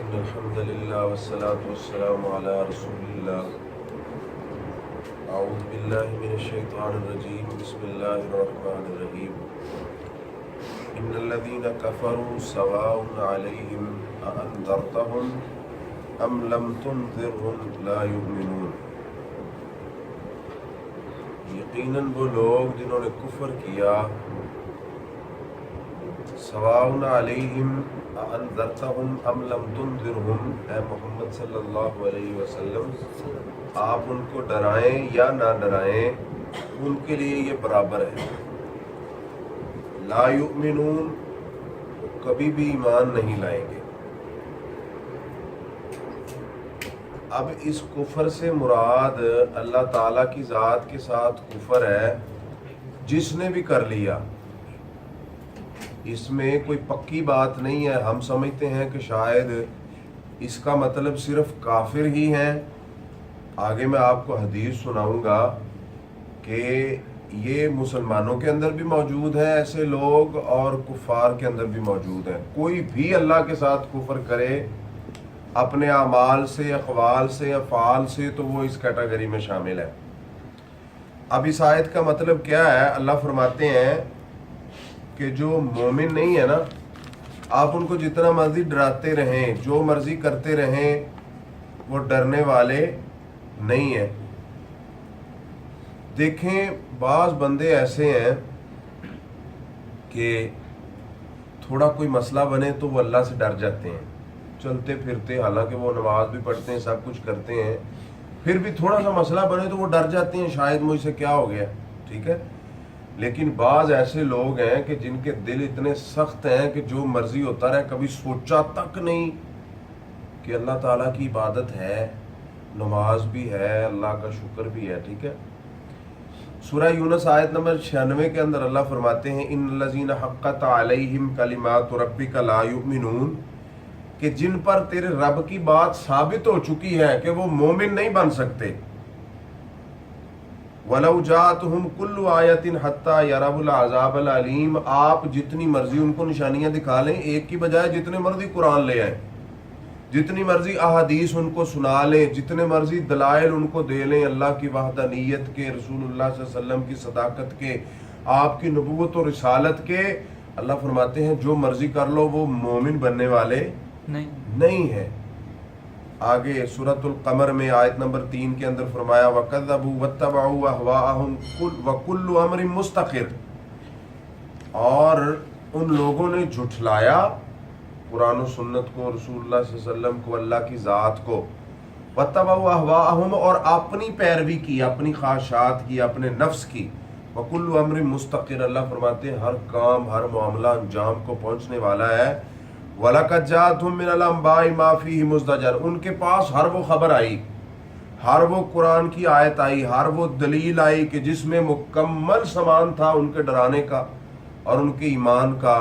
إن الحمد لله والصلاة والسلام على رسول الله. أعوذ بالله من الشيطان الرجيم. بسم الله الرحمن الرحيم. إن الذين كفروا سواء عليهم أأنذرتهم أم لم تنذرهم لا يؤمنون. یقیناً وہ لوگ جنہوں نے کفر کیا، سواء علیہم انذرتہم ام لم تنذرہم، اے محمد صلی اللہ علیہ وسلم آپ ان کو ڈرائیں یا نہ ڈرائیں، ان کے لیے یہ برابر ہے. لا یؤمنون، کبھی بھی ایمان نہیں لائیں گے. اب اس کفر سے مراد اللہ تعالیٰ کی ذات کے ساتھ کفر ہے جس نے بھی کر لیا. اس میں کوئی پکی بات نہیں ہے. ہم سمجھتے ہیں کہ شاید اس کا مطلب صرف کافر ہی ہیں. آگے میں آپ کو حدیث سناؤں گا کہ یہ مسلمانوں کے اندر بھی موجود ہیں ایسے لوگ اور کفار کے اندر بھی موجود ہیں. کوئی بھی اللہ کے ساتھ کفر کرے اپنے اعمال سے، اقوال سے، افعال سے، تو وہ اس کیٹیگری میں شامل ہے. اب اس آیت کا مطلب کیا ہے؟ اللہ فرماتے ہیں کہ جو مومن نہیں ہے نا، آپ ان کو جتنا مرضی ڈراتے رہیں، جو مرضی کرتے رہیں، وہ ڈرنے والے نہیں ہیں. دیکھیں بعض بندے ایسے ہیں کہ تھوڑا کوئی مسئلہ بنے تو وہ اللہ سے ڈر جاتے ہیں، چلتے پھرتے، حالانکہ وہ نماز بھی پڑھتے ہیں، سب کچھ کرتے ہیں، پھر بھی تھوڑا سا مسئلہ بنے تو وہ ڈر جاتے ہیں، شاید مجھ سے کیا ہو گیا. ٹھیک ہے، لیکن بعض ایسے لوگ ہیں کہ جن کے دل اتنے سخت ہیں کہ جو مرضی ہوتا رہے، کبھی سوچا تک نہیں کہ اللہ تعالیٰ کی عبادت ہے، نماز بھی ہے، اللہ کا شکر بھی ہے. ٹھیک ہے، سورہ یونس آیت نمبر 96 کے اندر اللہ فرماتے ہیں ان الذین حقت علیہم کلمات ربک لا یؤمنون، کہ جن پر تیرے رب کی بات ثابت ہو چکی ہے کہ وہ مومن نہیں بن سکتے. وَلَوْ جَاءَتْهُمْ كُلُّ آیَةٍ حَتَّى يَرَوْا الْعَذَابَ الْأَلِيمَ، آپ جتنی مرضی ان کو نشانیاں دکھا لیں، ایک کی بجائے جتنے مرضی قرآن لے آئیں، جتنی مرضی احادیث ان کو سنا لیں، جتنے مرضی دلائل ان کو دے لیں اللہ کی وحدانیت کے، رسول اللہ صلی اللہ علیہ وسلم کی صداقت کے، آپ کی نبوت و رسالت کے، اللہ فرماتے ہیں جو مرضی کر لو وہ مومن بننے والے نہیں ہے. آگے سورۃ القمر میں آیت نمبر 3 کے اندر فرمایا وَكَذَّبُوا وَاتَّبَعُوا أَهْوَاءَهُمْ وَكُلُّ أَمْرٍ مُسْتَقِرٌ، اور ان لوگوں نے جھٹلایا قرآن و سنت کو، رسول اللہ صلی اللہ علیہ وسلم کو، اللہ کی ذات کو. وَاتَّبَعُوا أَهْوَاءَهُمْ، اور اپنی پیروی کی، اپنی خواہشات کی، اپنے نفس کی. وَكُلُّ أَمْرٍ مُسْتَقِرٌ، اللہ فرماتے ہیں ہر کام، ہر معاملہ انجام کو پہنچنے والا ہے. وَلَقَدْ جَاءَتْهُم مِّنَ الْأَنبَاءِ مَا فِيهِ مُزْدَجَرٌ، ان کے پاس ہر وہ خبر آئی، ہر وہ قرآن کی آیت آئی، ہر وہ دلیل آئی کہ جس میں مکمل سامان تھا ان کے ڈرانے کا اور ان کے ایمان کا،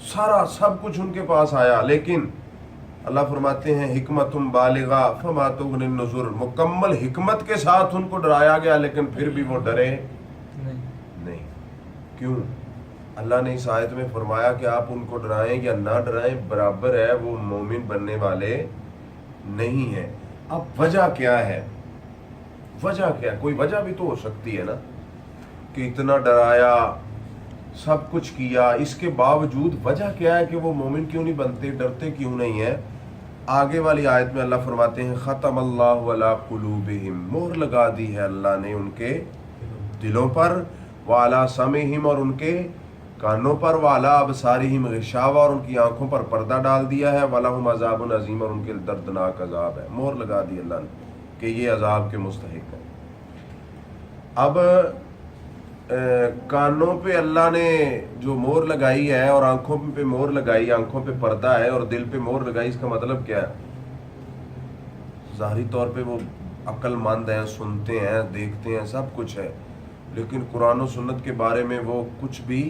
سارا سب کچھ ان کے پاس آیا. لیکن اللہ فرماتے ہیں حکمت بالغہ فما تغنی النذر، مکمل حکمت کے ساتھ ان کو ڈرایا گیا لیکن پھر بھی وہ ڈرے نہیں. کیوں؟ اللہ نے اس آیت میں فرمایا کہ آپ ان کو ڈرائیں یا نہ ڈرائیں برابر ہے، وہ مومن بننے والے نہیں ہیں. اب وجہ کیا ہے؟ وجہ کیا ہے؟ کوئی وجہ بھی تو ہو سکتی ہے نا کہ اتنا ڈرایا، سب کچھ کیا، اس کے باوجود وجہ کیا ہے کہ وہ مومن کیوں نہیں بنتے، ڈرتے کیوں نہیں ہیں؟ آگے والی آیت میں اللہ فرماتے ہیں ختم اللہ علی قلوبہم، مہر لگا دی ہے اللہ نے ان کے دلوں پر، وعلی سمعہم، اور ان کے کانوں پر، وعلی ابصارہم غشاوہ، اور ان کی آنکھوں پر پردہ ڈال دیا ہے، وَلَهُمْ عَذَابٌ عَظِيمٌ، اور ان کے دردناک عذاب ہے. مہر لگا دی اللہ نے کہ یہ عذاب کے مستحق ہے. اب کانوں پہ اللہ نے جو مہر لگائی ہے اور آنکھوں پہ مہر لگائی، آنکھوں پہ پردہ ہے اور دل پہ مہر لگائی، اس کا مطلب کیا ہے؟ ظاہری طور پہ وہ عقل مند ہیں، سنتے ہیں، دیکھتے ہیں، سب کچھ ہے، لیکن قرآن و سنت کے بارے میں وہ کچھ بھی،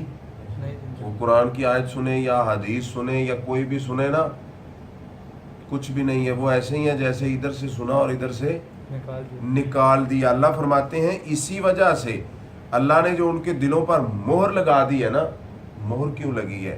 وہ قرآن کی آیت سنے یا حدیث سنے یا کوئی بھی سنے نا، کچھ بھی نہیں ہے. وہ ایسے ہی ہے جیسے ادھر سے سنا اور ادھر سے نکال دیا. اللہ فرماتے ہیں اسی وجہ سے اللہ نے جو ان کے دلوں پر مہر لگا دی ہے نا، مہر کیوں لگی ہے؟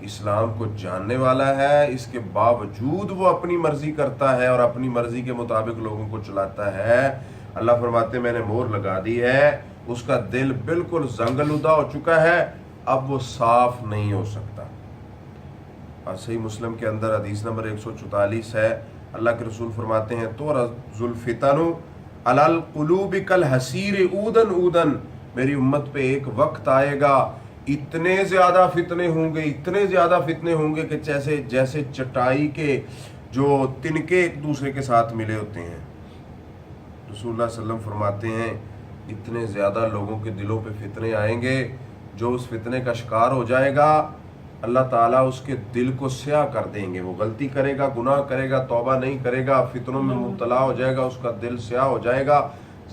اسلام کو جاننے والا ہے، اس کے باوجود وہ اپنی مرضی کرتا ہے اور اپنی مرضی کے مطابق لوگوں کو چلاتا ہے، اللہ فرماتے ہیں میں نے مہر لگا دی ہے، اس کا دل بالکل زنگلودہ ہو چکا ہے، اب وہ صاف نہیں ہو سکتا۔ اور صحیح مسلم کے اندر حدیث نمبر 144 ہے، اللہ کے رسول فرماتے ہیں تو ذوالفتن علی القلوب کالحصیر عودن عودن، میری امت پہ ایک وقت آئے گا اتنے زیادہ فتنے ہوں گے، اتنے زیادہ فتنے ہوں گے کہ جیسے چٹائی کے جو تنکے ایک دوسرے کے ساتھ ملے ہوتے ہیں۔ رسول اللہ صلی اللہ علیہ وسلم فرماتے ہیں اتنے زیادہ لوگوں کے دلوں پہ فتنے آئیں گے، جو اس فتنے کا شکار ہو جائے گا اللہ تعالیٰ اس کے دل کو سیاہ کر دیں گے، وہ غلطی کرے گا، گناہ کرے گا، توبہ نہیں کرے گا، فتنوں میں مبتلا ہو جائے گا، اس کا دل سیاہ ہو جائے گا،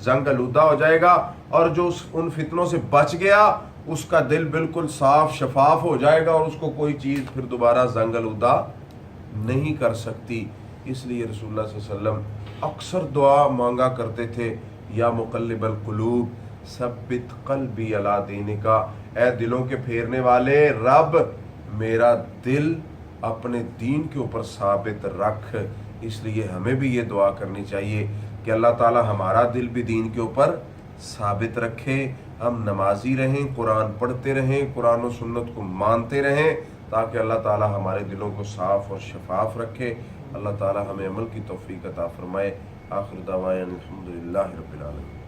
زنگ آلودہ ہو جائے گا، اور جو ان فتنوں سے بچ گیا اس کا دل بالکل صاف شفاف ہو جائے گا اور اس کو کوئی چیز پھر دوبارہ زنگ آلودہ نہیں کر سکتی۔ اس لیے رسول اللہ صلی اللہ علیہ وسلم اکثر دعا مانگا کرتے تھے، یا مقلب القلوب ثبت قلبی علی دینک، اے دلوں کے پھیرنے والے رب میرا دل اپنے دین کے اوپر ثابت رکھ۔ اس لیے ہمیں بھی یہ دعا کرنی چاہیے کہ اللہ تعالی ہمارا دل بھی دین کے اوپر ثابت رکھے، ہم نمازی رہیں، قرآن پڑھتے رہیں، قرآن و سنت کو مانتے رہیں، تاکہ اللہ تعالی ہمارے دلوں کو صاف اور شفاف رکھے۔ اللہ تعالی ہمیں عمل کی توفیق عطا فرمائے۔ آخر دعوانا الحمدللہ رب العالمین۔